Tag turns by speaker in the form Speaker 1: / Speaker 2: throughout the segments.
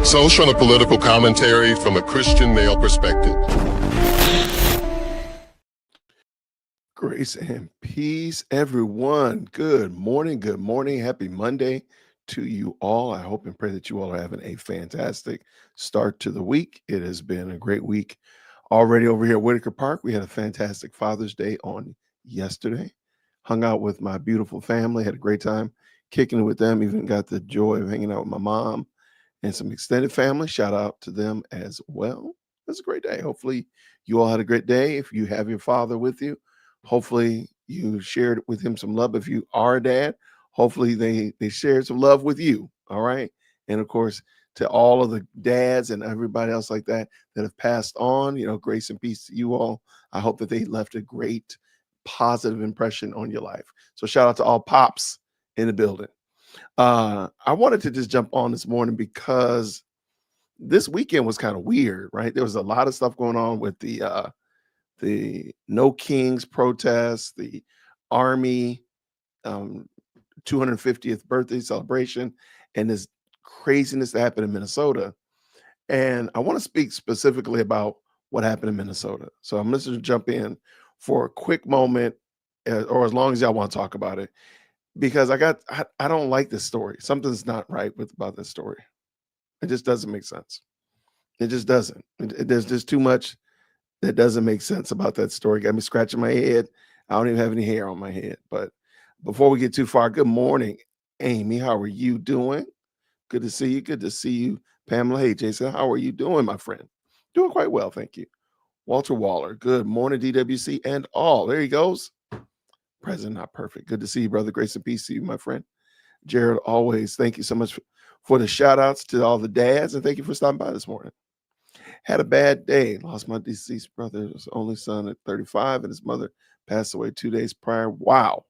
Speaker 1: Social and political commentary from a Christian male perspective.
Speaker 2: Grace and peace, everyone. Good morning. Good morning. Happy Monday to you all. I hope and pray that you all are having a fantastic start to the week. It has been a great week already over here at Whitaker Park. We had a fantastic Father's Day on yesterday. Hung out with my beautiful family, had a great time kicking it with them. Even got the joy of hanging out with my mom and some extended family. Shout out to them as well. It's a great day. Hopefully you all had a great day. If you have your father with you, hopefully you shared with him some love. If you are a dad, hopefully they shared some love with you. All right. And of course, to all of the dads and everybody else like that have passed on, grace and peace to you all. I hope that they left a great positive impression on your life. So shout out to all pops in the building. I wanted to just jump on this morning because this weekend was kind of weird, right? There was a lot of stuff going on with the No Kings protest, the Army 250th birthday celebration, and this craziness that happened in Minnesota. And I want to speak specifically about what happened in Minnesota. So I'm just going to jump in for a quick moment, or as long as y'all want to talk about it, because I don't like this story. Something's not right about this story. It just doesn't make sense. It just doesn't. There's just too much that doesn't make sense about that story. Got me scratching my head. I don't even have any hair on my head. But before we get too far, good morning, Amy. How are you doing? Good to see you. Good to see you, Pamela. Hey, Jason. How are you doing, my friend? Doing quite well, thank you. Walter Waller. Good morning, DWC and all. There he goes. Present, not perfect. Good to see you, brother. Grace and peace to you, my friend. Jared, always thank you so much for the shout outs to all the dads, and thank you for stopping by this morning. Had a bad day. Lost my deceased brother's only son at 35, and his mother passed away 2 days prior. Wow.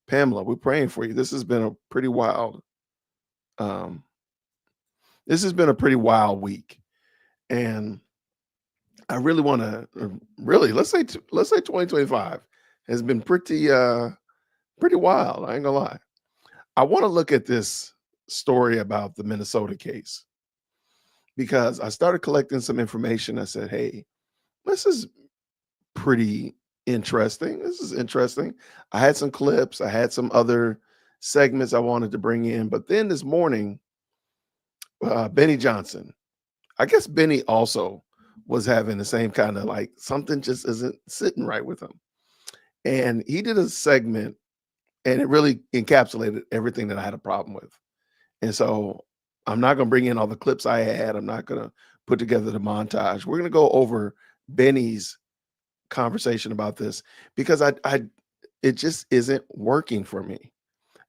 Speaker 2: Pamela, we're praying for you. This has been a pretty wild week. And I really want to let's say 2025 has been pretty wild. I ain't gonna lie. I want to look at this story about the Minnesota case because I started collecting some information. I said, hey, this is pretty interesting. This is interesting. I had some clips. I had some other segments I wanted to bring in. But then this morning, Benny Johnson, I guess Benny also was having the same kind of like something just isn't sitting right with him. And he did a segment and it really encapsulated everything that I had a problem with. And so I'm not going to bring in all the clips I had. I'm not going to put together the montage. We're going to go over Benny's conversation about this because it just isn't working for me.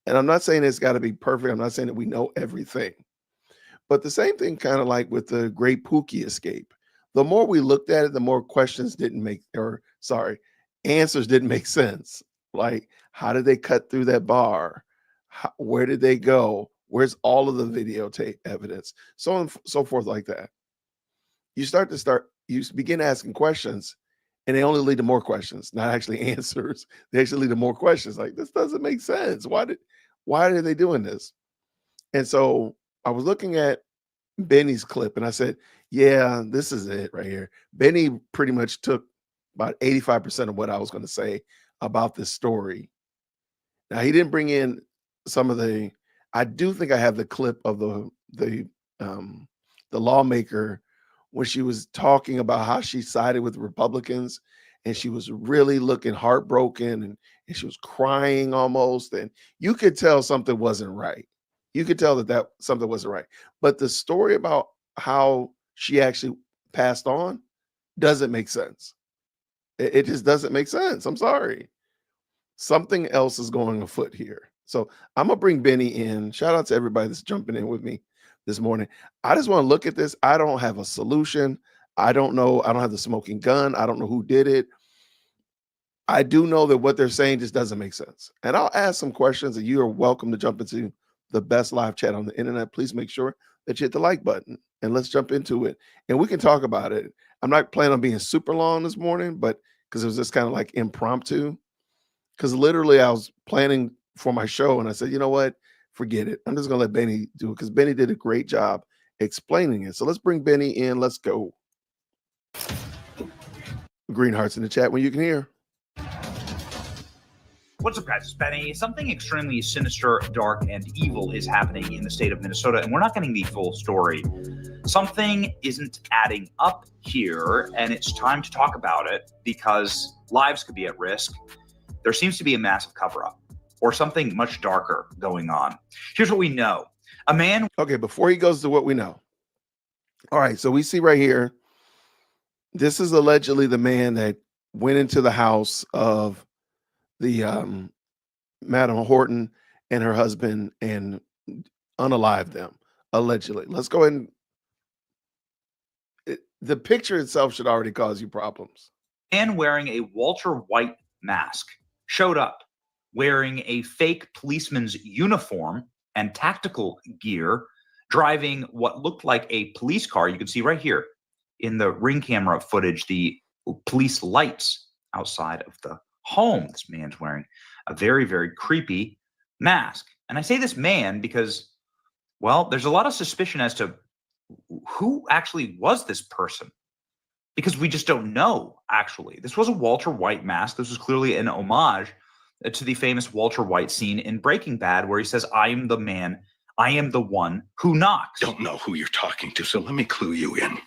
Speaker 2: And I'm not saying it's got to be perfect. I'm not saying that we know everything. But the same thing kind of like with the Great Pookie escape. The more we looked at it, the more answers didn't make sense. Like, how did they cut through that bar? Where did they go? Where's all of the videotape evidence? So on and so forth like that. You begin asking questions and they only lead to more questions, not actually answers. They actually lead to more questions. Like, this doesn't make sense. Why are they doing this? And so I was looking at Benny's clip and I said, yeah, this is it right here. Benny pretty much took about 85% of what I was going to say about this story. Now, he didn't bring in some of I do think I have the clip of the lawmaker when she was talking about how she sided with Republicans and she was really looking heartbroken and she was crying almost. And you could tell something wasn't right. You could tell that something wasn't right. But the story about how she actually passed on doesn't make sense. It just doesn't make sense. I'm sorry. Something else is going afoot here. So I'm going to bring Benny in. Shout out to everybody that's jumping in with me this morning. I just want to look at this. I don't have a solution. I don't know. I don't have the smoking gun. I don't know who did it. I do know that what they're saying just doesn't make sense. And I'll ask some questions and you are welcome to jump into the best live chat on the internet. Please make sure that you hit the like button and let's jump into it. And we can talk about it. I'm not planning on being super long this morning, but because it was just kind of like impromptu. Because literally I was planning for my show and I said, you know what? Forget it. I'm just going to let Benny do it because Benny did a great job explaining it. So let's bring Benny in. Let's go. Green hearts in the chat when you can hear.
Speaker 3: What's up, guys? It's Benny. Something extremely sinister, dark, and evil is happening in the state of Minnesota, and we're not getting the full story. Something isn't adding up here, and it's time to talk about it because lives could be at risk. There seems to be a massive cover-up or something much darker going on. Here's what we know. A man...
Speaker 2: Okay, before he goes to what we know. All right, so we see right here, this is allegedly the man that went into the house of the Madam Horton and her husband and unalived them, allegedly. Let's go ahead and the picture itself should already cause you problems.
Speaker 3: Man wearing a Walter White mask showed up wearing a fake policeman's uniform and tactical gear, driving what looked like a police car. You can see right here in the ring camera footage, the police lights outside of the home. This man's wearing a very, very creepy mask. And I say this man because, well, there's a lot of suspicion as to who actually was this person, because we just don't know, actually. This was a Walter White mask. This was clearly an homage to the famous Walter White scene in Breaking Bad where he says, I am the man, I am the one who knocks.
Speaker 4: Don't know who you're talking to, so let me clue you in.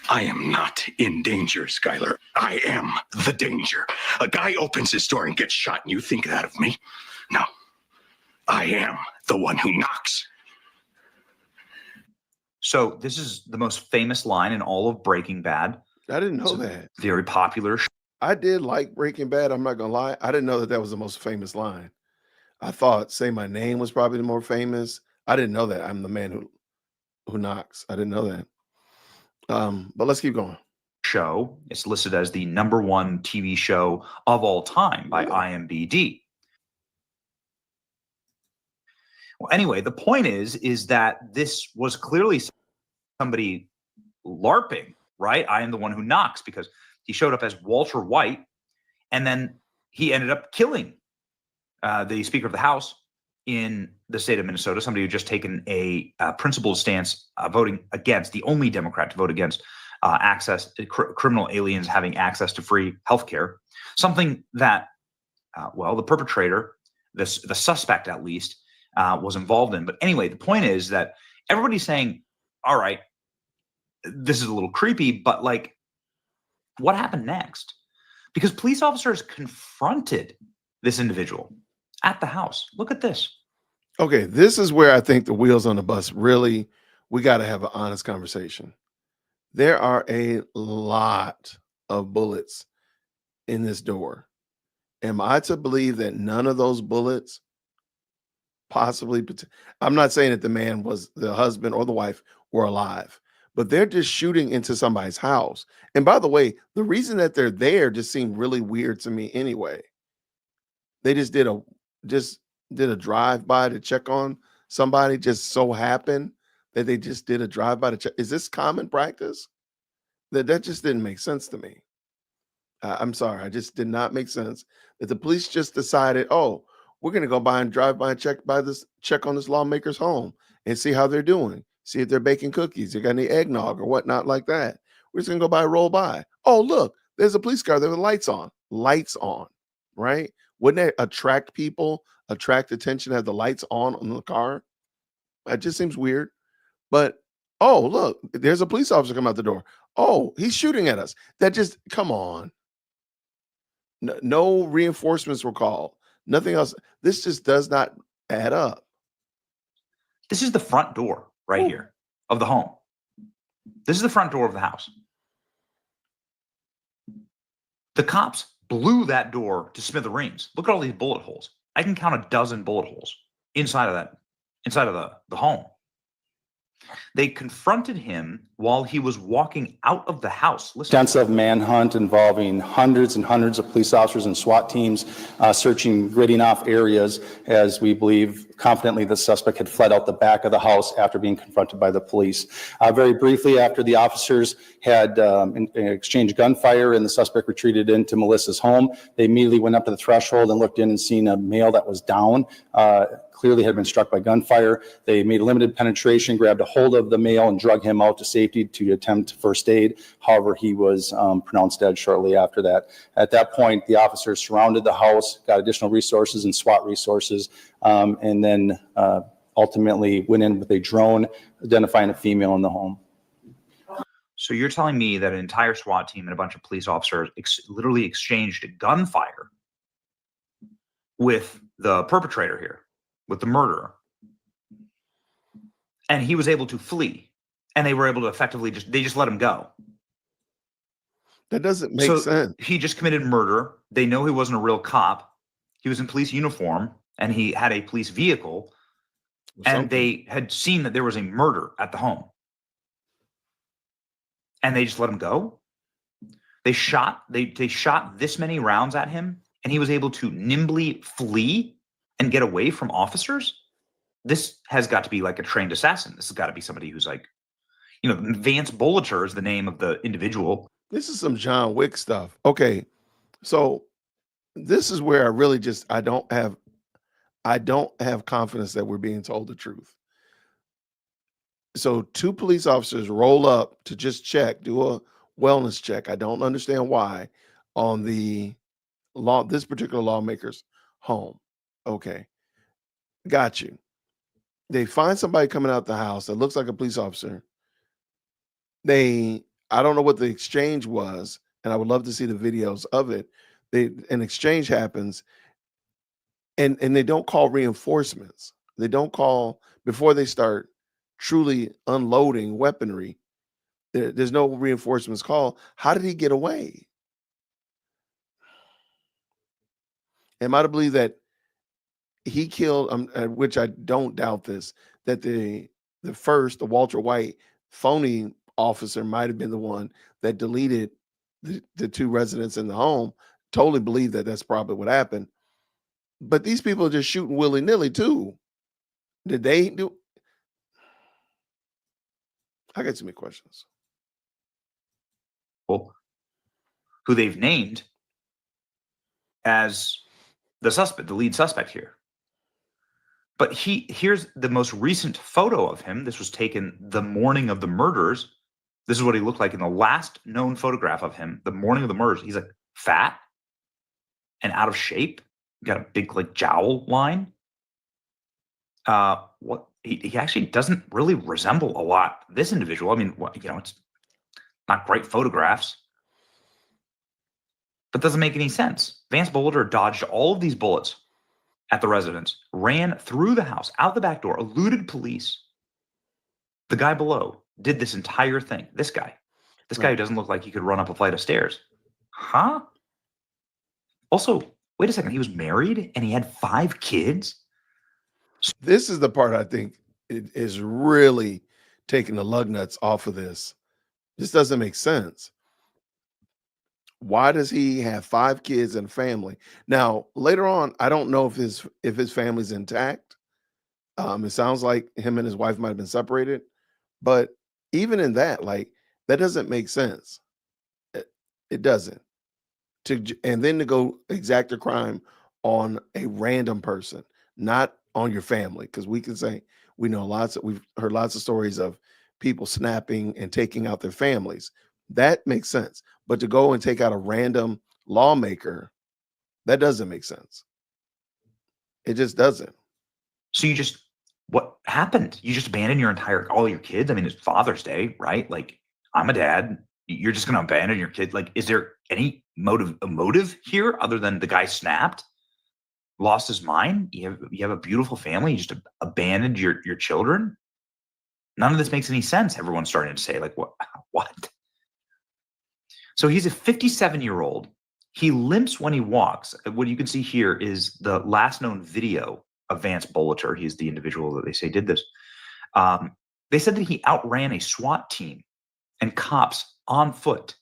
Speaker 4: I am not in danger, Skylar. I am the danger. A guy opens his door and gets shot, and you think that of me? No. I am the one who knocks.
Speaker 3: So this is the most famous line in all of Breaking Bad.
Speaker 2: I didn't know that.
Speaker 3: Very popular.
Speaker 2: I did like Breaking Bad. I'm not going to lie. I didn't know that that was the most famous line. I thought Say My Name was probably the more famous. I didn't know that. I'm the man who knocks. I didn't know that. But let's keep going.
Speaker 3: Show. It's listed as the #1 TV show of all time by IMDb. Well, anyway, the point is that this was clearly somebody LARPing, right? I am the one who knocks, because he showed up as Walter White, and then he ended up killing the Speaker of the House in the state of Minnesota, somebody who just taken a principled stance voting against, the only Democrat to vote against access to criminal aliens having access to free healthcare, something that, well, the perpetrator, the suspect at least, was involved in. But anyway, the point is that everybody's saying, all right, this is a little creepy, but like, what happened next? Because police officers confronted this individual at the house. Look at this.
Speaker 2: Okay, this is where I think the wheels on the bus really, we got to have an honest conversation. There are a lot of bullets in this door. Am I to believe that none of those bullets possibly, I'm not saying that the man was the husband or the wife were alive, but they're just shooting into somebody's house. And by the way, the reason that they're there just seemed really weird to me anyway. They just did a drive-by to check on somebody. Just so happened that they just did a drive-by to check. Is this common practice? That just didn't make sense to me. I'm sorry. I just did not make sense that the police just decided, oh, we're going to go by and drive by and check on this lawmaker's home and see how they're doing. See if they're baking cookies. They got any eggnog or whatnot like that. We're just going to go by and roll by. Oh, look, there's a police car there with lights on, right? Wouldn't that attract people, attract attention, have the lights on the car? It just seems weird. But, oh, look, there's a police officer come out the door. Oh, he's shooting at us. That just, come on. No reinforcements were called. Nothing else. This just does not add up.
Speaker 3: This is the front door right here of the home. This is the front door of the house. The cops blew that door to smithereens. Look at all these bullet holes. I can count a dozen bullet holes inside of the home. They confronted him while he was walking out of the house. Listen.
Speaker 5: Extensive manhunt involving hundreds and hundreds of police officers and SWAT teams searching, gridding off areas, as we believe confidently the suspect had fled out the back of the house after being confronted by the police. Very briefly, after the officers had exchanged gunfire and the suspect retreated into Melissa's home, they immediately went up to the threshold and looked in and seen a male that was down. Clearly had been struck by gunfire. They made a limited penetration, grabbed a hold of the male and drug him out to safety to attempt first aid. However, he was pronounced dead shortly after that. At that point, the officers surrounded the house, got additional resources and SWAT resources, and then ultimately went in with a drone identifying a female in the home.
Speaker 3: So you're telling me that an entire SWAT team and a bunch of police officers literally exchanged gunfire with the perpetrator here, with the murderer, and he was able to flee, and they were able to effectively just let him go.
Speaker 2: That doesn't make sense.
Speaker 3: He just committed murder. They know he wasn't a real cop. He was in police uniform, and he had a police vehicle, and they had seen that there was a murder at the home, and they just let him go. They shot this many rounds at him, and he was able to nimbly flee and get away from officers. This has got to be like a trained assassin. This has got to be somebody who's like, Vance Bollinger is the name of the individual.
Speaker 2: This is some John Wick stuff. Okay, so this is where I really I don't have confidence that we're being told the truth. So 2 police officers roll up to just do a wellness check. I don't understand why on this particular lawmaker's home. Okay, got you. They find somebody coming out the house that looks like a police officer. I don't know what the exchange was, and I would love to see the videos of it. An exchange happens, and they don't call reinforcements. They don't call before they start truly unloading weaponry. There's no reinforcements call. How did he get away? Am I to believe that he killed, which I don't doubt this, that the Walter White phony officer might have been the one that deleted the 2 residents in the home. Totally believe that that's probably what happened. But these people are just shooting willy-nilly too. Did they do? I got so many questions.
Speaker 3: Well, who they've named as the suspect, the lead suspect here. But here's the most recent photo of him. This was taken the morning of the murders. This is what he looked like in the last known photograph of him, the morning of the murders. He's like fat and out of shape. Got a big like jowl line. What he actually doesn't really resemble a lot this individual. I mean, it's not great photographs, but doesn't make any sense. Vance Bollinger dodged all of these bullets at the residence, ran through the house, out the back door, eluded police. The guy below did this entire thing. This guy who doesn't look like he could run up a flight of stairs. Huh? Also, wait a second. He was married and he had 5 kids.
Speaker 2: This is the part I think is really taking the lug nuts off of this. This doesn't make sense. Why does he have 5 kids and a family? Now, later on, I don't know if his family's intact. It sounds like him and his wife might have been separated, but even in that, that doesn't make sense. It doesn't. And then to go exact a crime on a random person, not on your family, because we can say we've heard lots of stories of people snapping and taking out their families. That makes sense. But to go and take out a random lawmaker, that doesn't make sense. It just doesn't.
Speaker 3: So what happened? You just abandoned all your kids? I mean, it's Father's Day, right? Like, I'm a dad. You're just going to abandon your kid? Like, is there any motive here other than the guy snapped, lost his mind? You have a beautiful family. You just abandoned your children? None of this makes any sense. Everyone's starting to say, like, what? So he's a 57-year-old. He limps when he walks. What you can see here is the last known video of Vance Bollinger. He's the individual that they say did this. They said that he outran a SWAT team and cops on foot.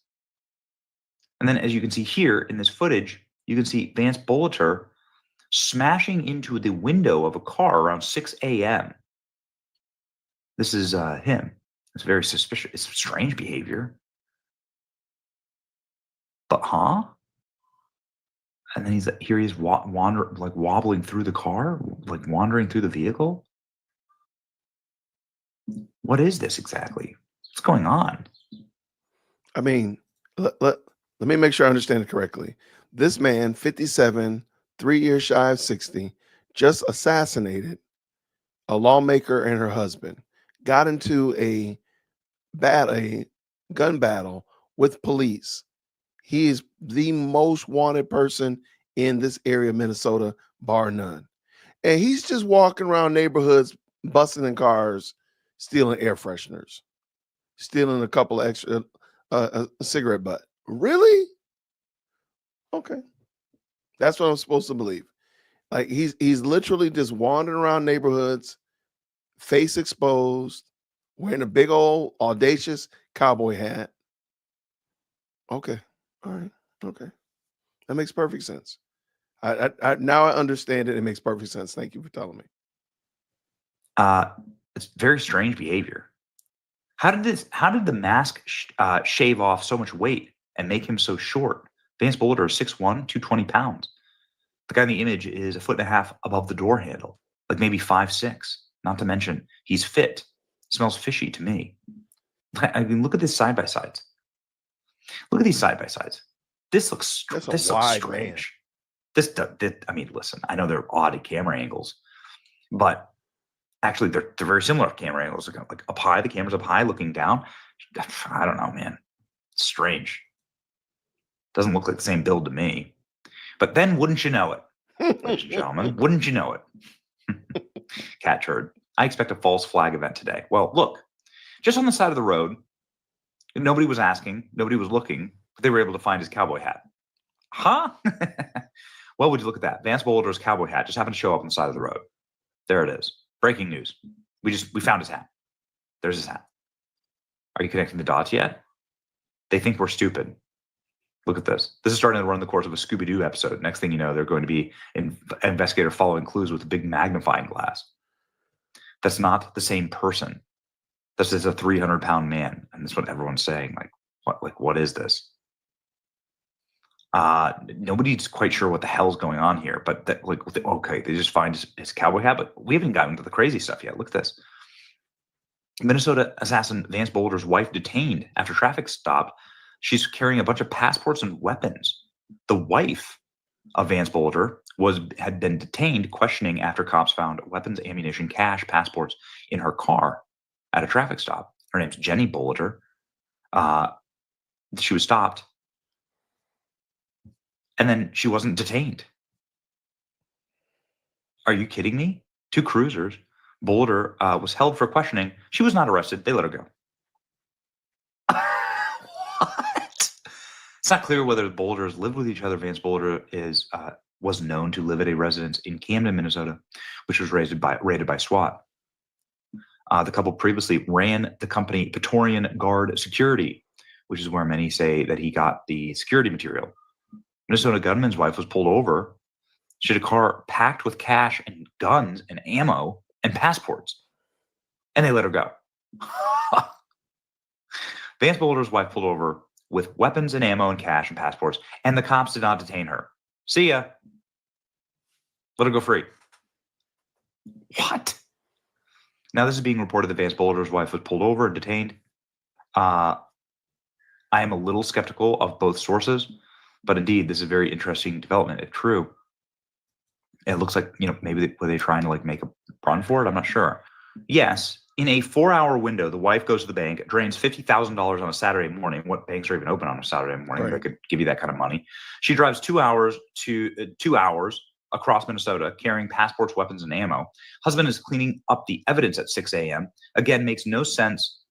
Speaker 3: And then as you can see here in this footage, you can see Vance Bolitar smashing into the window of a car around 6 a.m. This is him. It's very suspicious. It's strange behavior. But and then he's wobbling through the car, like wandering through the vehicle. What is this exactly? What's going on?
Speaker 2: I mean, let me make sure I understand it correctly. This man, 57, 3 years shy of 60, just assassinated a lawmaker and her husband, got into a gun battle with police. He is the most wanted person in this area of Minnesota, bar none. And he's just walking around neighborhoods, busting in cars, stealing air fresheners, stealing a couple of extra a cigarette butt. Really? Okay. That's what I'm supposed to believe. Like he's literally just wandering around neighborhoods, face exposed, wearing a big old audacious cowboy hat. Okay. All right. Okay. That makes perfect sense. I now I understand it. It makes perfect sense. Thank you for telling me.
Speaker 3: It's very strange behavior. How did the mask shave off so much weight and make him so short? Vance Bolitar is 6'1", 220 pounds. The guy in the image is 1.5 feet above the door handle, like maybe 5'6". Not to mention, he's fit. Smells fishy to me. I mean, look at this side by sides. Look at these side by sides. This looks strange. I mean, listen, I know they're odd camera angles, but actually they're very similar camera angles. Like up high, the camera's up high, looking down. I don't know, man. It's strange. Doesn't look like the same build to me. But then, wouldn't you know it, ladies and gentlemen? Wouldn't you know it? Cat turd. I expect a false flag event today. Well, look, just on the side of the road, nobody was asking, nobody was looking, but they were able to find his cowboy hat. Huh? Well, would you look at that? Vance Bolitar's cowboy hat just happened to show up on the side of the road. There it is. Breaking news. We found his hat. There's his hat. Are you connecting the dots yet? They think we're stupid. Look at this. This is starting to run the course of a Scooby-Doo episode. Next thing you know, they're going to be an investigator following clues with a big magnifying glass. That's not the same person. This is a 300-pound man, and that's what everyone's saying. What is this? Nobody's quite sure what the hell's going on here. But okay, they just find his cowboy hat, but we haven't gotten into the crazy stuff yet. Look at this. Minnesota assassin Vance Bolitar's wife detained after traffic stop. She's carrying a bunch of passports and weapons. The wife of Vance Bolitar had been detained, questioning after cops found weapons, ammunition, cash, passports in her car at a traffic stop. Her name's Jenny Bolitar. She was stopped, and then she wasn't detained. Are you kidding me? 2 cruisers. Bolitar was held for questioning. She was not arrested. They let her go. What? It's not clear whether the Bolitars lived with each other. Vance Bolitar was known to live at a residence in Camden, Minnesota, which was raided by SWAT. The couple previously ran the company Praetorian Guard Security, which is where many say that he got the security material. Minnesota gunman's wife was pulled over. She had a car packed with cash and guns and ammo and passports, and they let her go. Vance Bolitar's wife pulled over with weapons and ammo and cash and passports, and the cops did not detain her. See ya. Let her go free. What? Now, this is being reported that Vance Bolitar's wife was pulled over and detained. I am a little skeptical of both sources, but indeed, this is a very interesting development, if true. It looks like, maybe were they trying to make a run for it? I'm not sure. Yes, in a 4-hour window, the wife goes to the bank, drains $50,000 on a Saturday morning. What banks are even open on a Saturday morning?
Speaker 2: Right.
Speaker 3: They could give you that kind of money. She drives 2 hours across Minnesota, carrying passports, weapons, and ammo. Husband is cleaning up the evidence at 6 a.m. Again, makes no sense.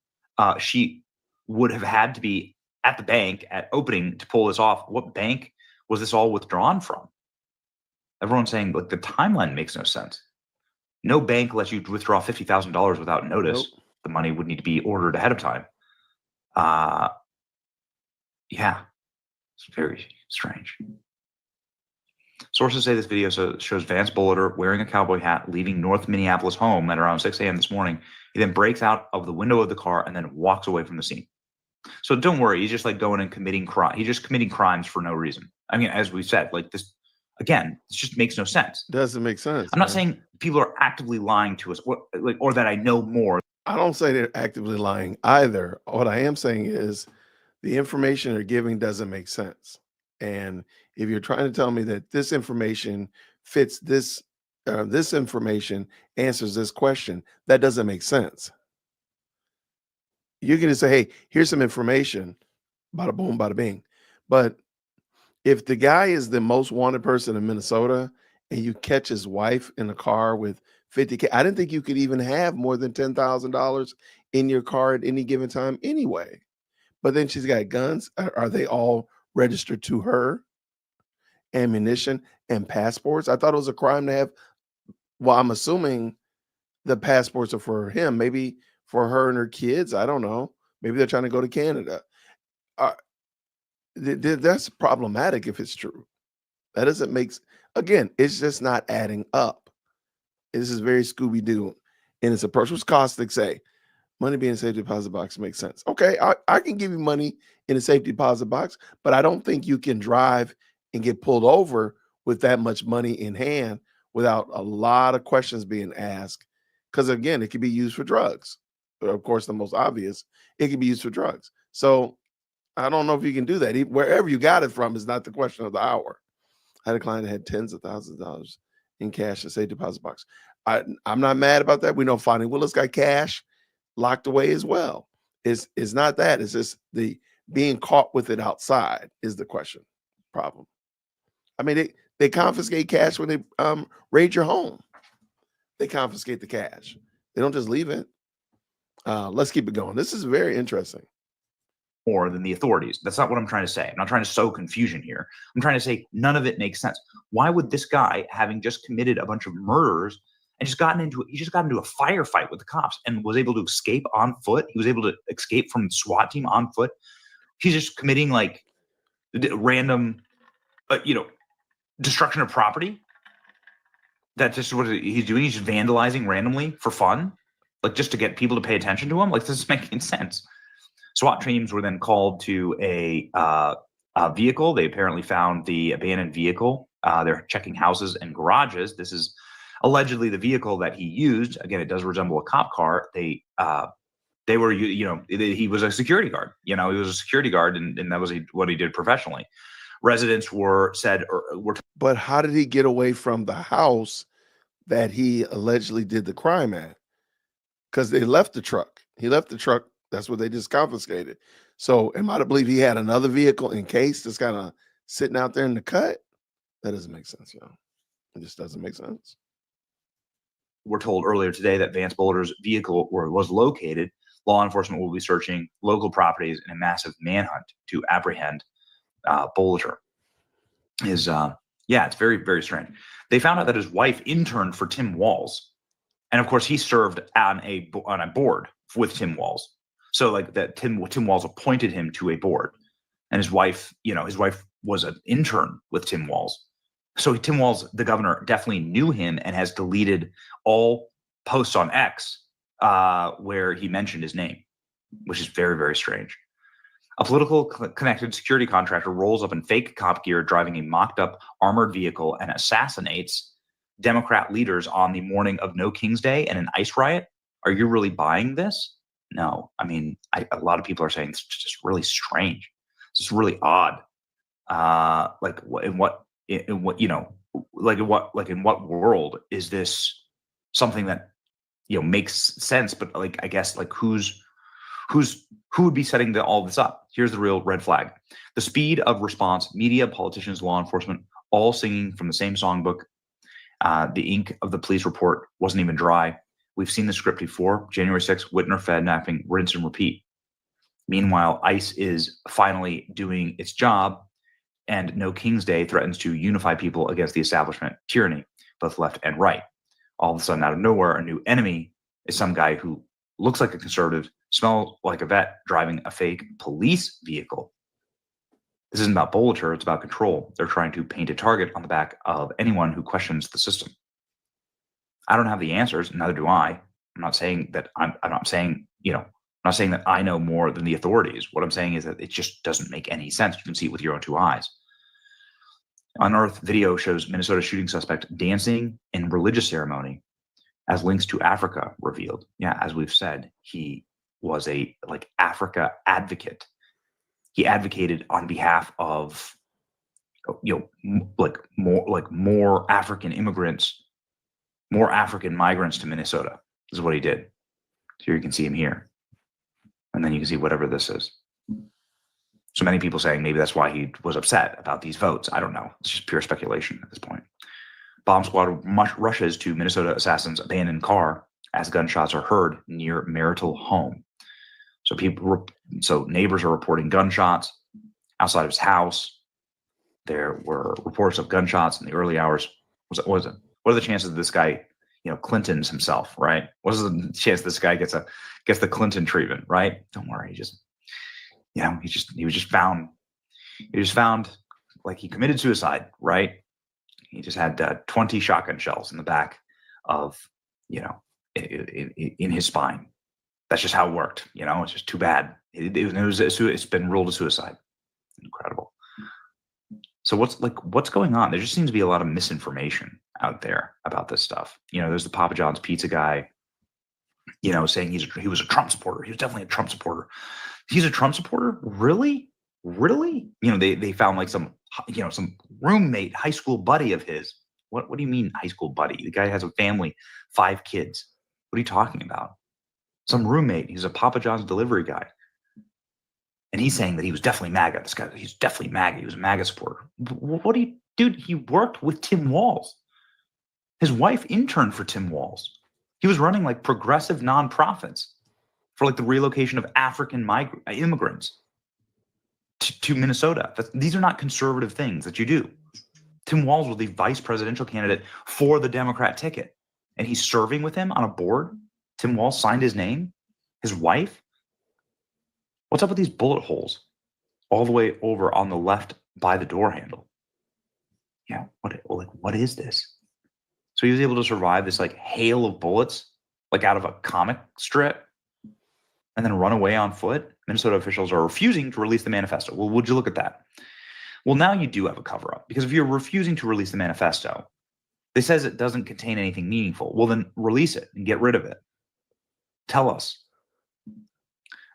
Speaker 3: She would have had to be at the bank at opening to pull this off. What bank was this all withdrawn from? Everyone's saying the timeline makes no sense. No bank lets you withdraw $50,000 without notice.
Speaker 2: Nope.
Speaker 3: The money would need to be ordered ahead of time. Yeah, it's very strange. Sources say this video shows Vance Bulliter wearing a cowboy hat, leaving North Minneapolis home at around 6 a.m. this morning. He then breaks out of the window of the car and then walks away from the scene. So don't worry, he's just like going and committing crime. He's just committing crimes for no reason. I mean, as we said, like this, again, it just makes no sense.
Speaker 2: Doesn't make sense.
Speaker 3: I'm not saying people are actively lying to us, or that I know more.
Speaker 2: I don't say they're actively lying either. What I am saying is the information they're giving doesn't make sense. And if you're trying to tell me that this information fits this, this information answers this question, that doesn't make sense. You can just say, hey, here's some information, bada boom, bada bing. But if the guy is the most wanted person in Minnesota and you catch his wife in a car with 50K, I didn't think you could even have more than $10,000 in your car at any given time anyway. But then she's got guns. Are they all registered to her? Ammunition and passports? I thought it was a crime to have. Well, I'm assuming the passports are for him, maybe for her and her kids. I don't know. Maybe they're trying to go to Canada. That's problematic if it's true. That doesn't make, again, it's just not adding up. This is very Scooby-Doo in its approach. What's caustic say? Money being in a safety deposit box makes sense. Okay, I can give you money in a safety deposit box, but I don't think you can drive and get pulled over with that much money in hand without a lot of questions being asked. Because again, it could be used for drugs. Of course, the most obvious, it can be used for drugs. So I don't know if you can do that. Wherever you got it from is not the question of the hour. I had a client that had tens of thousands of dollars in cash in a safe deposit box. I'm not mad about that. We know Fonnie Willis got cash locked away as well. It's not that. It's just the being caught with it outside is the problem. I mean, they confiscate cash when they raid your home. They confiscate the cash. They don't just leave it. Let's keep it going. This is very interesting.
Speaker 3: More than the authorities. That's not what I'm trying to say. I'm not trying to sow confusion here. I'm trying to say none of it makes sense. Why would this guy, having just committed a bunch of murders and just got into a firefight with the cops and was able to escape on foot? He was able to escape from the SWAT team on foot. He's just committing like random, destruction of property. That's just what he's doing. He's just vandalizing randomly for fun, like just to get people to pay attention to him. Like, this is making sense. SWAT teams were then called to a vehicle. They apparently found the abandoned vehicle. They're checking houses and garages. This is allegedly the vehicle that he used. Again, it does resemble a cop car. They were, he was a security guard. He was a security guard, and that was what he did professionally. Residents were
Speaker 2: But how did he get away from the house that he allegedly did the crime at? Because they left the truck. He left the truck. That's what they just confiscated. So am I to believe he had another vehicle in case that's kind of sitting out there in the cut? That doesn't make sense, y'all. It just doesn't make sense.
Speaker 3: We're told earlier today that Vance Bulliter's vehicle was located. Law enforcement will be searching local properties in a massive manhunt to apprehend Bulliter. It's very, very strange. They found out that his wife interned for Tim Walz. And of course, he served on a board with Tim Walz. So like that Tim Walz appointed him to a board, and his wife was an intern with Tim Walz. So Tim Walz, the governor, definitely knew him and has deleted all posts on X where he mentioned his name, which is very, very strange. A political connected security contractor rolls up in fake cop gear, driving a mocked up armored vehicle, and assassinates Democrat leaders on the morning of No King's Day and an ICE riot. Are you really buying this? No. I mean, a lot of people are saying it's just really strange. It's just really odd. In what world is this something that makes sense? But I guess who would be setting all this up? Here's the real red flag: the speed of response. Media, politicians, law enforcement, all singing from the same songbook. The ink of the police report wasn't even dry. We've seen the script before. January 6th, Whitner kidnapping, rinse and repeat. Meanwhile, ICE is finally doing its job, and No King's Day threatens to unify people against the establishment tyranny, both left and right. All of a sudden, out of nowhere, a new enemy is some guy who looks like a conservative, Smell like a vet driving a fake police vehicle. This isn't about Bolitar, it's about control. They're trying to paint a target on the back of anyone who questions the system. I don't have the answers, neither do I. I'm not saying that I'm not saying, I'm not saying that I know more than the authorities. What I'm saying is that it just doesn't make any sense. You can see it with your own two eyes. Unearthed video shows Minnesota shooting suspect dancing in religious ceremony as links to Africa revealed. Yeah, as we've said, he was a Africa advocate. He advocated on behalf of more African immigrants, more African migrants to Minnesota. This is what he did. Here you can see him here. And then you can see whatever this is. So many people saying maybe that's why he was upset about these votes. I don't know. It's just pure speculation at this point. Bomb squad rushes to Minnesota assassin's abandoned car as gunshots are heard near marital home. So neighbors are reporting gunshots outside of his house. There were reports of gunshots in the early hours. What are the chances that this guy, Clinton's himself, right? What is the chance this guy gets the Clinton treatment, right? Don't worry, he was just found like he committed suicide, right? He just had 20 shotgun shells in the back of, in his spine. That's just how it worked. It's just too bad. It's been ruled a suicide. Incredible. So what's going on? There just seems to be a lot of misinformation out there about this stuff. There's the Papa John's pizza guy, saying he was a Trump supporter. He was definitely a Trump supporter. He's a Trump supporter? Really? Really? They found some roommate, high school buddy of his. What do you mean high school buddy? The guy has a family, 5 kids. What are you talking about? Some roommate. He's a Papa John's delivery guy. And he's saying that he was definitely MAGA. This guy, he's definitely MAGA. He was a MAGA supporter. What do you, dude? He worked with Tim Walz. His wife interned for Tim Walz. He was running progressive nonprofits for the relocation of African immigrants to Minnesota. These are not conservative things that you do. Tim Walz was the vice presidential candidate for the Democrat ticket, and he's serving with him on a board. Tim Walz signed his name. His wife. What's up with these bullet holes all the way over on the left by the door handle? Yeah, what is this? So he was able to survive this hail of bullets, out of a comic strip, and then run away on foot. Minnesota officials are refusing to release the manifesto. Well, would you look at that? Well, now you do have a cover-up, because if you're refusing to release the manifesto, it says it doesn't contain anything meaningful. Well, then release it and get rid of it. Tell us.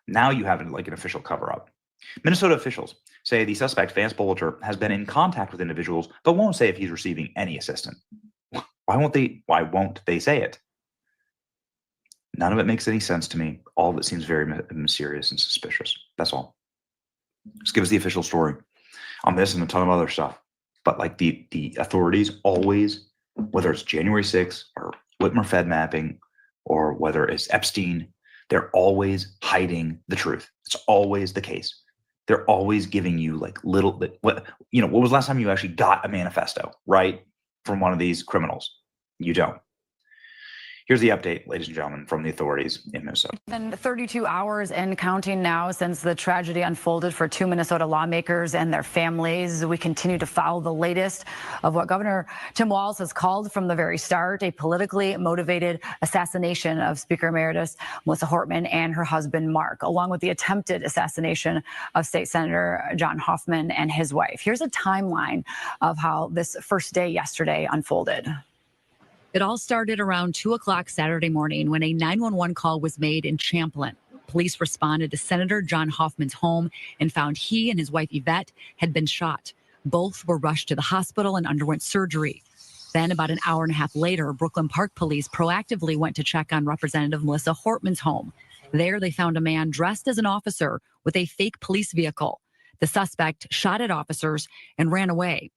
Speaker 3: Now you have an official cover-up. Minnesota officials say the suspect, Vance Bolitar, has been in contact with individuals, but won't say if he's receiving any assistance. Why won't they say it? None of it makes any sense to me. All of it seems very mysterious and suspicious. That's all. Just give us the official story on this and a ton of other stuff. But the authorities always, whether it's January 6th or Whitmer Fed mapping or whether it's Epstein, they're always hiding the truth. It's always the case. They're always giving you little, what was the last time you actually got a manifesto, right? From one of these criminals? You don't. Here's the update, ladies and gentlemen, from the authorities in Minnesota.
Speaker 6: Been 32 hours and counting now since the tragedy unfolded for 2 Minnesota lawmakers and their families. We continue to follow the latest of what Governor Tim Walz has called from the very start, a politically motivated assassination of Speaker Emeritus Melissa Hortman and her husband, Mark, along with the attempted assassination of State Senator John Hoffman and his wife. Here's a timeline of how this first day yesterday unfolded.
Speaker 7: It all started around 2 o'clock Saturday morning when a 911 call was made in Champlin. Police responded to Senator John Hoffman's home and found he and his wife Yvette had been shot. Both were rushed to the hospital and underwent surgery. Then about an hour and a half later, Brooklyn Park Police proactively went to check on Representative Melissa Hortman's home. There they found a man dressed as an officer with a fake police vehicle. The suspect shot at officers and ran away.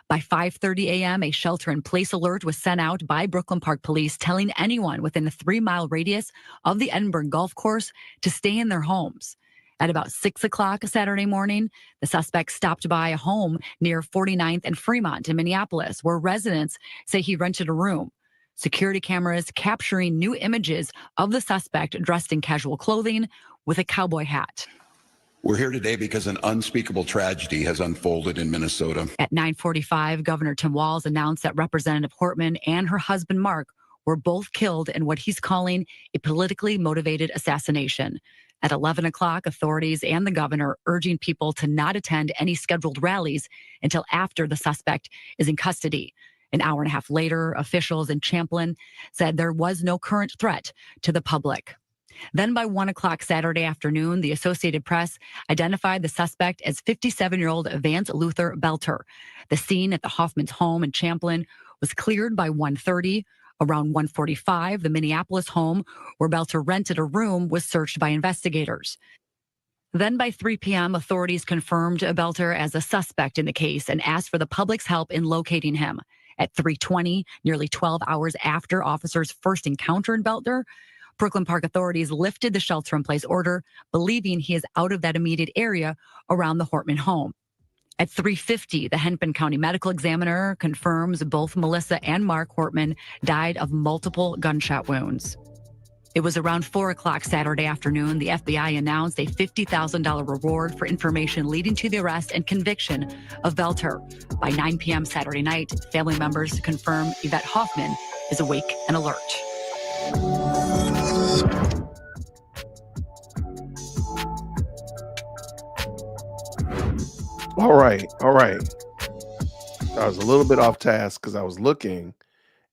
Speaker 7: By 5:30 a.m., a shelter-in-place alert was sent out by Brooklyn Park Police telling anyone within a 3-mile radius of the Edinburgh Golf Course to stay in their homes. At about 6 o'clock Saturday morning, the suspect stopped by a home near 49th and Fremont in Minneapolis, where residents say he rented a room. security cameras capturing new images of the suspect dressed in casual clothing with a cowboy hat.
Speaker 8: We're here today because an unspeakable tragedy has unfolded in Minnesota.
Speaker 7: At 9:45, Governor Tim Walz announced that Representative Hortman and her husband Mark were both killed in what he's calling a politically motivated assassination. At 11 o'clock, authorities and the governor urging people to not attend any scheduled rallies until after the suspect is in custody. An hour and a half later, officials in Champlin said there was no current threat to the public. Then by 1 o'clock Saturday afternoon, the Associated Press identified the suspect as 57-year-old Vance Luther Belter. The scene at the Hoffman's home in Champlin was cleared by 1:30. Around 1:45, the Minneapolis home where Belter rented a room was searched by investigators. Then by 3 p.m., authorities confirmed Belter as a suspect in the case and asked for the public's help in locating him. At 3:20, nearly 12 hours after officers first encountered Belter, Brooklyn Park authorities lifted the shelter-in-place order, believing he is out of that immediate area around the Hortman home. At 3:50, the Hennepin County Medical Examiner confirms both Melissa and Mark Hortman died of multiple gunshot wounds. It was around 4 o'clock Saturday afternoon, the FBI announced a $50,000 reward for information leading to the arrest and conviction of Belter. By 9 p.m. Saturday night, family members confirm Yvette Hoffman is awake and alert.
Speaker 2: All right. I was a little bit off task because I was looking,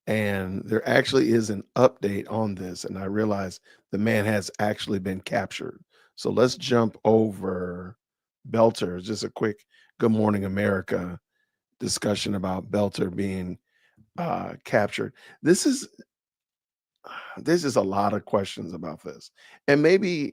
Speaker 2: and there actually is an update on this, and I realized the man has actually been captured. So let's jump over Belter. Just a quick Good Morning America discussion about Belter being captured. This is a lot of questions about this, and maybe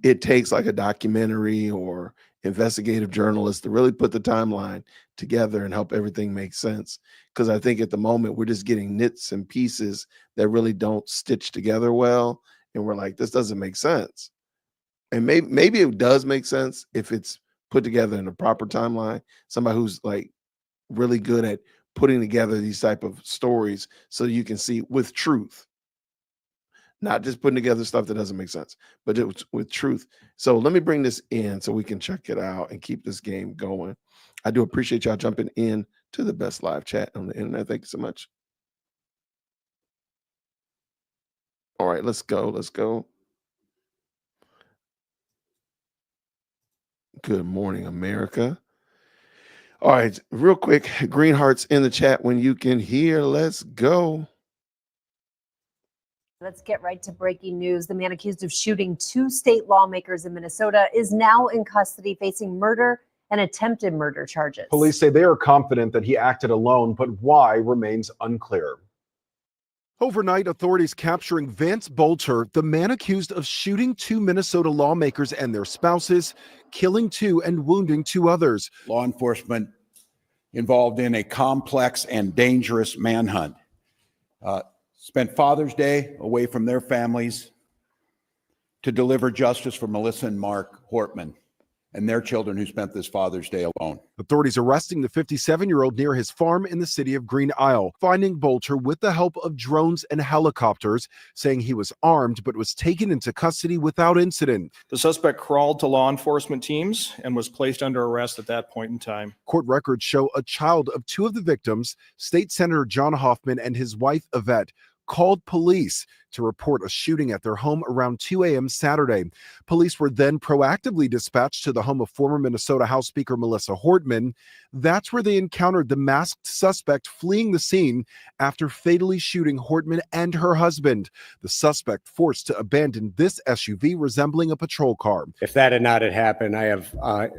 Speaker 2: it takes like a documentary or investigative journalist to really put the timeline together and help everything make sense. Because I think at the moment we're just getting nits and pieces that really don't stitch together well, and we're like, this doesn't make sense. And maybe it does make sense if it's put together in a proper timeline. Somebody who's like really good at putting together these type of stories so you can see with truth. Not just putting together stuff that doesn't make sense, but with truth. So let me bring this in so we can check it out and keep this game going. I do appreciate y'all jumping in to the best live chat on the internet. Thank you so much. All right, let's go. Good morning, America. All right, real quick, green hearts in the chat when you can hear. Let's go.
Speaker 9: Let's get right to breaking news. The man accused of shooting 2 state lawmakers in Minnesota is now in custody facing murder and attempted murder charges.
Speaker 10: Police say they are confident that he acted alone, but why remains unclear. Overnight, authorities capturing Vance Belter, the man accused of shooting 2 Minnesota lawmakers and their spouses, killing 2 and wounding 2 others.
Speaker 8: Law enforcement involved in a complex and dangerous manhunt. Spent Father's Day away from their families to deliver justice for Melissa and Mark Hortman and their children who spent this Father's Day alone.
Speaker 10: Authorities arresting the 57-year-old near his farm in the city of Green Isle, finding Belter with the help of drones and helicopters, saying he was armed but was taken into custody without incident.
Speaker 11: The suspect crawled to law enforcement teams and was placed under arrest at that point in time.
Speaker 10: Court records show a child of 2 of the victims, State Senator John Hoffman and his wife Yvette, called police to report a shooting at their home around 2 a.m. Saturday. Police were then proactively dispatched to the home of former Minnesota House Speaker Melissa Hortman. That's where they encountered the masked suspect fleeing the scene after fatally shooting Hortman and her husband. The suspect forced to abandon this SUV resembling a patrol car.
Speaker 12: If that had not happened, I have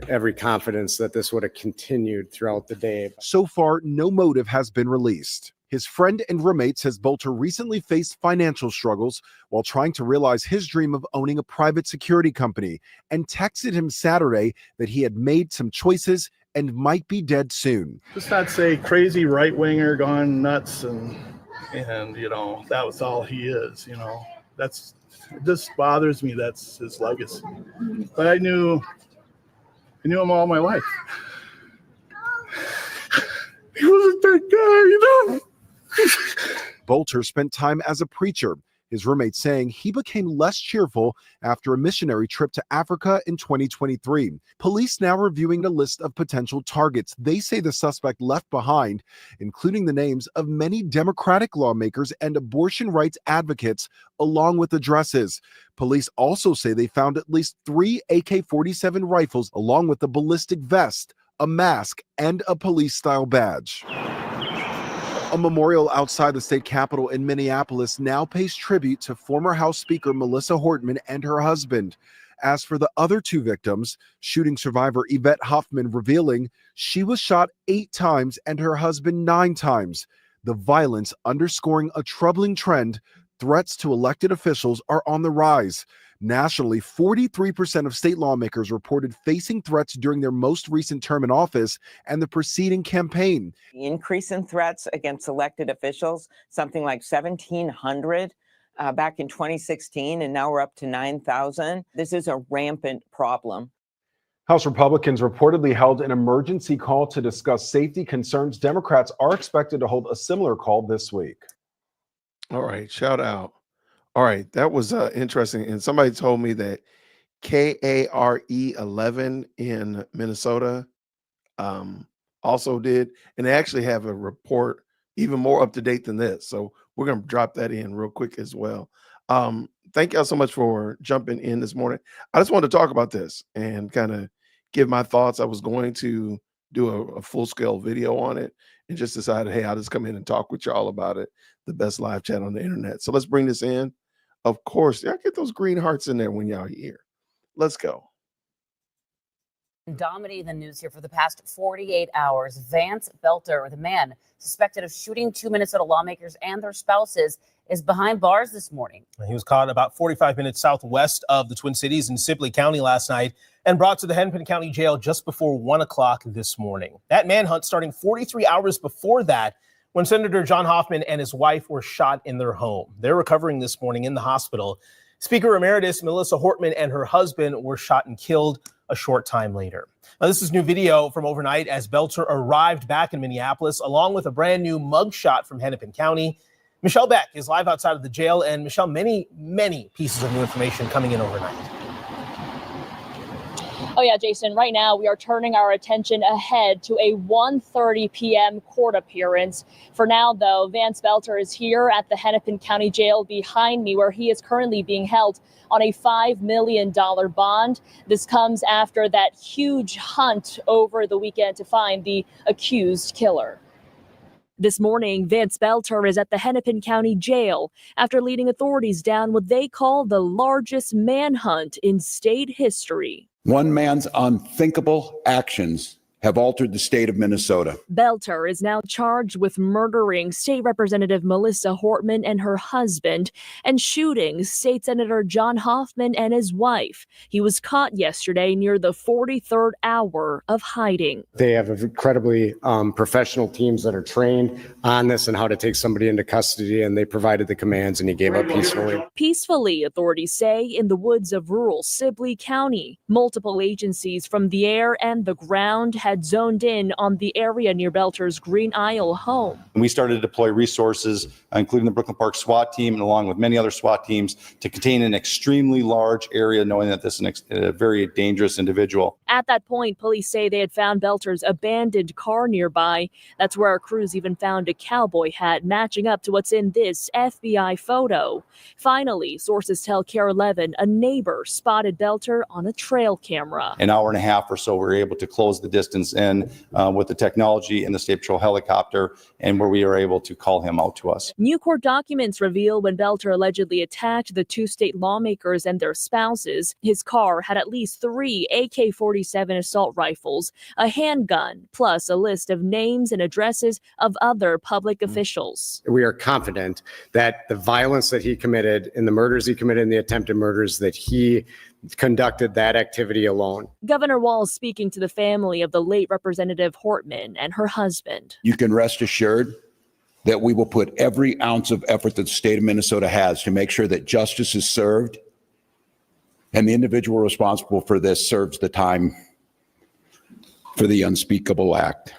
Speaker 12: every confidence that this would have continued throughout the day.
Speaker 10: So far, no motive has been released. His friend and roommate says Belter recently faced financial struggles while trying to realize his dream of owning a private security company, and texted him Saturday that he had made some choices and might be dead soon.
Speaker 13: Just not say crazy right-winger gone nuts and you know, that was all he is, you know. It just bothers me that's his legacy. But I knew him all my life. He wasn't that guy, you know.
Speaker 10: Bolter spent time as a preacher, his roommate saying he became less cheerful after a missionary trip to Africa in 2023. Police now reviewing a list of potential targets they say the suspect left behind, including the names of many Democratic lawmakers and abortion rights advocates, along with addresses. Police also say they found at least 3 AK-47 rifles, along with a ballistic vest, a mask, and a police-style badge. A memorial outside the state capitol in Minneapolis now pays tribute to former House Speaker Melissa Hortman and her husband. As for the other 2 victims, shooting survivor Yvette Hoffman revealing she was shot 8 times and her husband 9 times. The violence underscoring a troubling trend. Threats to elected officials are on the rise. Nationally, 43% of state lawmakers reported facing threats during their most recent term in office and the preceding campaign.
Speaker 14: The increase in threats against elected officials, something like 1,700 back in 2016, and now we're up to 9,000. This is a rampant problem.
Speaker 10: House Republicans reportedly held an emergency call to discuss safety concerns. Democrats are expected to hold a similar call this week.
Speaker 2: All right, shout out. All right, that was interesting. And somebody told me that KARE 11 in Minnesota also did, and they actually have a report even more up to date than this. So we're going to drop that in real quick as well. Thank y'all so much for jumping in this morning. I just wanted to talk about this and kind of give my thoughts. I was going to do a full-scale video on it and just decided, hey, I'll just come in and talk with y'all about it. The best live chat on the internet. So let's bring this in. Of course, y'all get those green hearts in there when y'all here. Let's go.
Speaker 15: Dominating the news here for the past 48 hours, Vance Belter, the man suspected of shooting 2 Minnesota lawmakers and their spouses, is behind bars this morning.
Speaker 16: He was caught about 45 minutes southwest of the Twin Cities in Sibley County last night and brought to the Hennepin County Jail just before 1 o'clock this morning. That manhunt starting 43 hours before that, when Senator John Hoffman and his wife were shot in their home. They're recovering this morning in the hospital. Speaker Emeritus Melissa Hortman and her husband were shot and killed a short time later. Now, this is new video from overnight as Belter arrived back in Minneapolis, along with a brand new mugshot from Hennepin County. Michelle Beck is live outside of the jail. And Michelle, many pieces of new information coming in overnight.
Speaker 17: Oh, yeah, Jason, right now we are turning our attention ahead to a 1:30 p.m. court appearance. For now, though, Vance Belter is here at the Hennepin County Jail behind me, where he is currently being held on a $5 million bond. This comes after that huge hunt over the weekend to find the accused killer. This morning, Vance Belter is at the Hennepin County Jail after leading authorities down what they call the largest manhunt in state history.
Speaker 8: One man's unthinkable actions have altered the state of Minnesota.
Speaker 17: Belter is now charged with murdering State Representative Melissa Hortman and her husband and shooting State Senator John Hoffman and his wife. He was caught yesterday near the 43rd hour of hiding.
Speaker 12: They have incredibly professional teams that are trained on this and how to take somebody into custody, and they provided the commands and he gave up peacefully.
Speaker 17: Peacefully, authorities say, in the woods of rural Sibley County. Multiple agencies from the air and the ground had zoned in on the area near Belter's Green Isle home.
Speaker 5: We started to deploy resources, including the Brooklyn Park SWAT team and along with many other SWAT teams, to contain an extremely large area, knowing that this is a very dangerous individual.
Speaker 17: At that point, police say they had found Belter's abandoned car nearby. That's where our crews even found a cowboy hat matching up to what's in this FBI photo. Finally, sources tell KARE 11 a neighbor spotted Belter on a trail camera.
Speaker 5: An hour and a half or so, we were able to close the distance in with the technology and the State Patrol helicopter, and where we were able to call him out to us.
Speaker 17: New court documents reveal when Belter allegedly attacked the 2 state lawmakers and their spouses, his car had at least 3 AK-47 assault rifles, a handgun, plus a list of names and addresses of other public officials.
Speaker 12: We are confident that the violence that he committed and the murders he committed and the attempted murders, that he conducted that activity alone.
Speaker 17: Governor Walz speaking to the family of the late Representative Hortman and her husband.
Speaker 8: You can rest assured that we will put every ounce of effort that the state of Minnesota has to make sure that justice is served and the individual responsible for this serves the time for the unspeakable act.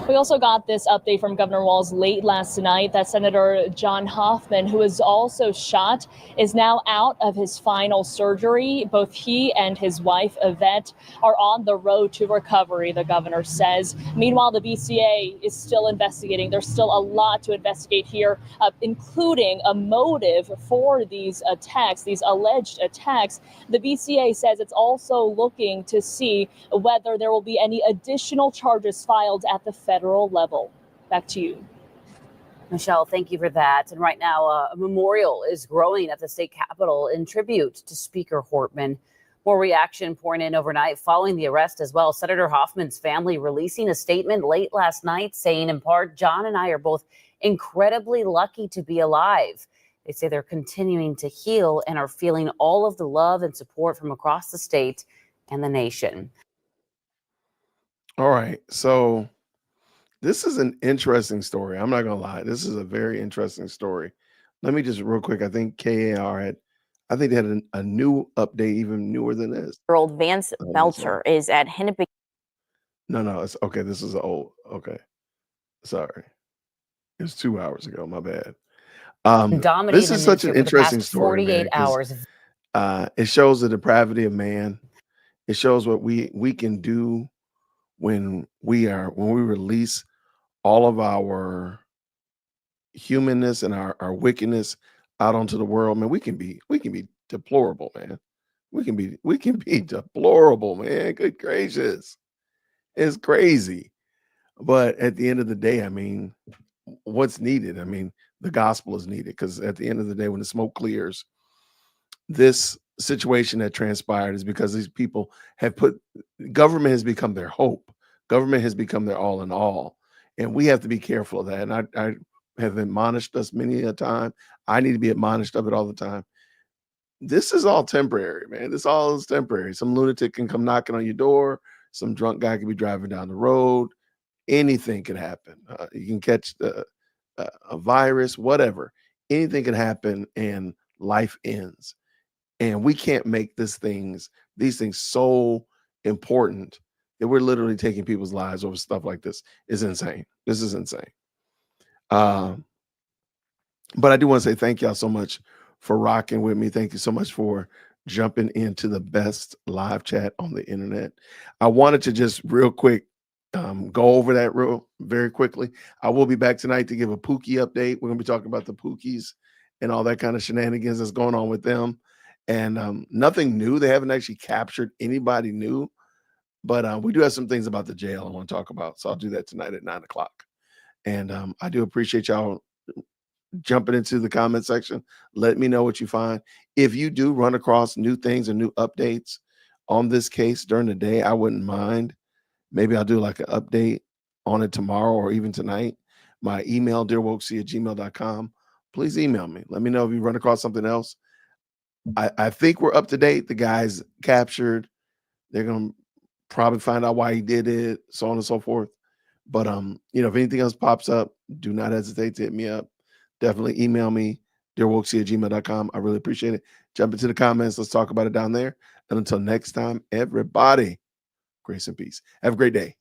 Speaker 17: We also got this update from Governor Walz late last night that Senator John Hoffman, who was also shot, is now out of his final surgery. Both he and his wife, Yvette, are on the road to recovery, the governor says. Meanwhile, the BCA is still investigating. There's still a lot to investigate here, including a motive for these attacks, these alleged attacks. The BCA says it's also looking to see whether there will be any additional charges filed at the federal level. Back to you.
Speaker 15: Michelle, thank you for that. And right now, a memorial is growing at the state capitol in tribute to Speaker Hortman. More reaction pouring in overnight following the arrest as well. Senator Hoffman's family releasing a statement late last night saying, in part, John and I are both incredibly lucky to be alive. They say they're continuing to heal and are feeling all of the love and support from across the state and the nation.
Speaker 2: All right. So this is an interesting story. I'm not going to lie. This is a very interesting story. Let me just real quick. I think KAR they had a new update, even newer than this.
Speaker 18: Year-old Vance Belcher is at Hennepin.
Speaker 2: No, it's okay. This is old. Okay. Sorry. It was 2 hours ago. My bad. This is such an interesting story.
Speaker 15: 48 hours.
Speaker 2: It shows the depravity of man. It shows what we can do when we release all of our humanness and our wickedness out onto the world. Man, we can be deplorable, man. We can be deplorable, man. Good gracious. It's crazy. But at the end of the day, I mean, what's needed? I mean, the gospel is needed, because at the end of the day, when the smoke clears, this situation that transpired is because these people have government has become their hope. Government has become their all in all. And we have to be careful of that. And I have admonished us many a time. I need to be admonished of it all the time. This is all temporary, man. This all is temporary. Some lunatic can come knocking on your door. Some drunk guy can be driving down the road. Anything can happen. You can catch a virus, whatever. Anything can happen, and life ends. And we can't make these things so important that we're literally taking people's lives over stuff like this. It's insane. This is insane. But I do want to say thank y'all so much for rocking with me. Thank you so much for jumping into the best live chat on the internet. I wanted to just real quick go over that very quickly. I will be back tonight to give a Pookie update. We're going to be talking about the Pookies and all that kind of shenanigans that's going on with them. And nothing new. They haven't actually captured anybody new. But we do have some things about the jail I want to talk about. So I'll do that tonight at 9 o'clock. And I do appreciate y'all jumping into the comment section. Let me know what you find. If you do run across new things and new updates on this case during the day, I wouldn't mind. Maybe I'll do like an update on it tomorrow or even tonight. My email, dearwokec@gmail.com. Please email me. Let me know if you run across something else. I think we're up to date. The guy's captured. They're going to probably find out why he did it, so on and so forth. But if anything else pops up, do not hesitate to hit me up. Definitely email me, dearwokec@gmail.com. I really appreciate it. Jump into the comments. Let's talk about it down there. And until next time, everybody, grace and peace. Have a great day.